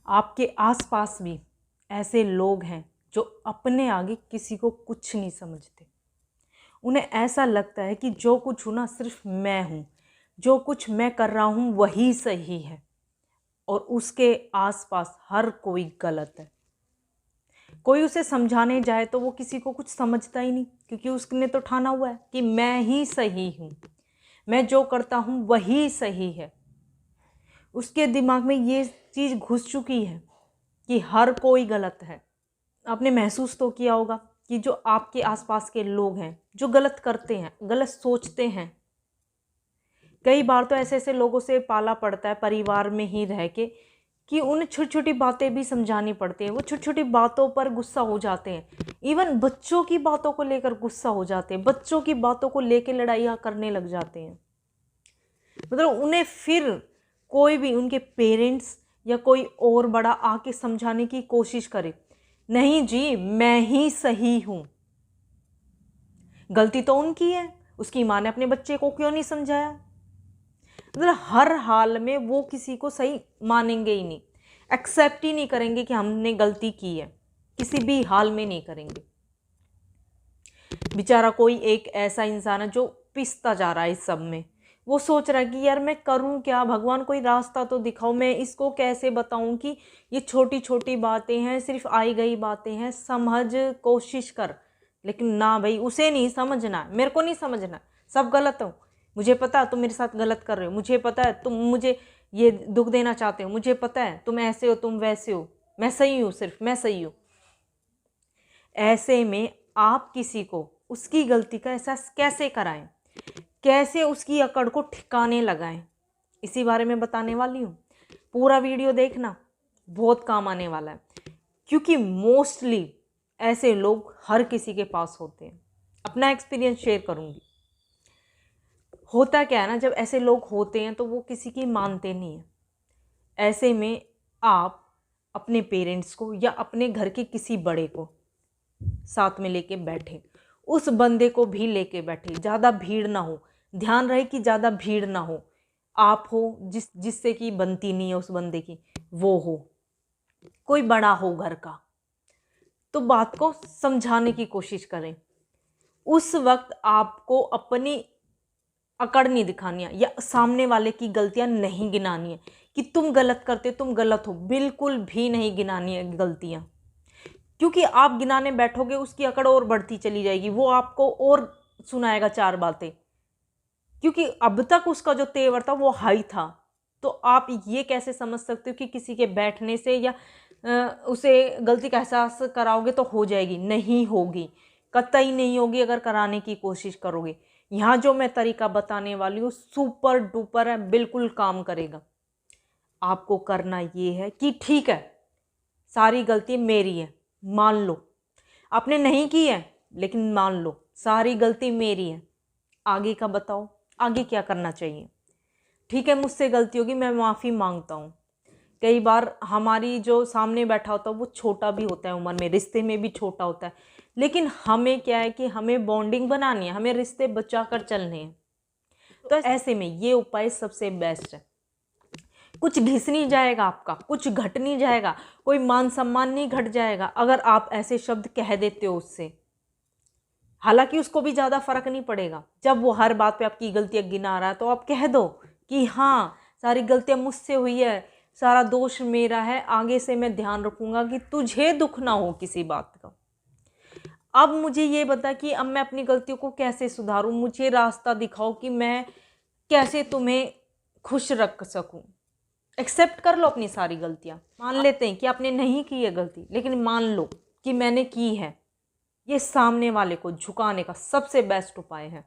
आपके आसपास भी ऐसे लोग हैं जो अपने आगे किसी को कुछ नहीं समझते। उन्हें ऐसा लगता है कि जो कुछ हूँ ना सिर्फ मैं हूँ, जो कुछ मैं कर रहा हूँ वही सही है और उसके आसपास हर कोई गलत है। कोई उसे समझाने जाए तो वो किसी को कुछ समझता ही नहीं, क्योंकि उसने तो ठाना हुआ है कि मैं ही सही हूँ, मैं जो करता हूँ वही सही है। उसके दिमाग में ये चीज़ घुस चुकी है कि हर कोई गलत है। आपने महसूस तो किया होगा कि जो आपके आसपास के लोग हैं जो गलत करते हैं, गलत सोचते हैं, कई बार तो ऐसे ऐसे लोगों से पाला पड़ता है परिवार में ही रह के कि उन्हें छोटी छोटी बातें भी समझानी पड़ती हैं। वो छोटी छोटी बातों पर गुस्सा हो जाते हैं, इवन बच्चों की बातों को लेकर गुस्सा हो जाते हैं, बच्चों की बातों को लेकर लड़ाइयाँ करने लग जाते हैं। मतलब उन्हें फिर कोई भी उनके पेरेंट्स या कोई और बड़ा आके समझाने की कोशिश करे, नहीं जी मैं ही सही हूँ, गलती तो उनकी है, उसकी माँ ने अपने बच्चे को क्यों नहीं समझाया। मतलब हर हाल में वो किसी को सही मानेंगे ही नहीं, एक्सेप्ट ही नहीं करेंगे कि हमने गलती की है, किसी भी हाल में नहीं करेंगे। बेचारा कोई एक ऐसा इंसान है जो पिसता जा रहा है इस सब में। वो सोच रहा है कि यार मैं करूं क्या, भगवान कोई रास्ता तो दिखाओ, मैं इसको कैसे बताऊं कि ये छोटी छोटी बातें हैं, सिर्फ आई गई बातें हैं, समझ कोशिश कर। लेकिन ना भाई, उसे नहीं समझना, मेरे को नहीं समझना, सब गलत हो, मुझे पता है तुम मेरे साथ गलत कर रहे हो, मुझे पता है तुम मुझे ये दुख देना चाहते हो, मुझे पता है तुम ऐसे हो तुम वैसे हो, मैं सही हूँ, सिर्फ मैं सही हूँ। ऐसे में आप किसी को उसकी गलती का एहसास कैसे कराएं, कैसे उसकी अकड़ को ठिकाने लगाएं, इसी बारे में बताने वाली हूँ। पूरा वीडियो देखना, बहुत काम आने वाला है, क्योंकि मोस्टली ऐसे लोग हर किसी के पास होते हैं। अपना एक्सपीरियंस शेयर करूँगी। होता क्या है ना, जब ऐसे लोग होते हैं तो वो किसी की मानते नहीं हैं। ऐसे में आप अपने पेरेंट्स को या अपने घर के किसी बड़े को साथ में लेके बैठे, उस बंदे को भी लेके बैठे, ज़्यादा भीड़ ना हो, ध्यान रहे कि ज़्यादा भीड़ ना हो, आप हो जिससे कि बनती नहीं है उस बंदे की, वो हो, कोई बड़ा हो घर का, तो बात को समझाने की कोशिश करें। उस वक्त आपको अपनी अकड़ नहीं दिखानी है या सामने वाले की गलतियां नहीं गिनानी है कि तुम गलत करते तुम गलत हो, बिल्कुल भी नहीं गिनानी है गलतियां, क्योंकि आप गिनाने बैठोगे उसकी अकड़ और बढ़ती चली जाएगी, वो आपको और सुनाएगा चार बातें, क्योंकि अब तक उसका जो तेवर था वो हाई था। तो आप ये कैसे समझ सकते हो कि किसी के बैठने से या उसे गलती का एहसास कराओगे तो हो जाएगी, नहीं होगी, कतई नहीं होगी अगर कराने की कोशिश करोगे। यहाँ जो मैं तरीका बताने वाली हूँ सुपर डुपर है, बिल्कुल काम करेगा। आपको करना ये है कि ठीक है सारी गलती मेरी है, मान लो आपने नहीं की है, लेकिन मान लो सारी गलती मेरी है, आगे का बताओ, आगे क्या करना चाहिए। ठीक है मुझसे गलती होगी, मैं माफ़ी मांगता हूँ। कई बार हमारी जो सामने बैठा होता है वो छोटा भी होता है उम्र में, रिश्ते में भी छोटा होता है, लेकिन हमें क्या है कि हमें बॉन्डिंग बनानी है, हमें रिश्ते बचा कर चलने हैं। तो ऐसे में ये उपाय सबसे बेस्ट है। कुछ घिस नहीं जाएगा आपका, कुछ घट नहीं जाएगा, कोई मान सम्मान नहीं घट जाएगा अगर आप ऐसे शब्द कह देते हो उससे। हालांकि उसको भी ज़्यादा फर्क नहीं पड़ेगा, जब वो हर बात पे आपकी गलतियां गिना रहा है तो आप कह दो कि हाँ सारी गलतियां मुझसे हुई है, सारा दोष मेरा है, आगे से मैं ध्यान रखूंगा कि तुझे दुख ना हो किसी बात का। अब मुझे ये बता कि अब मैं अपनी गलतियों को कैसे सुधारूं, मुझे रास्ता दिखाओ कि मैं कैसे तुम्हें खुश रख सकूं। एक्सेप्ट कर लो अपनी सारी गलतियां, मान लेते हैं कि आपने नहीं की है गलती, लेकिन मान लो कि मैंने की है। ये सामने वाले को झुकाने का सबसे बेस्ट उपाय है।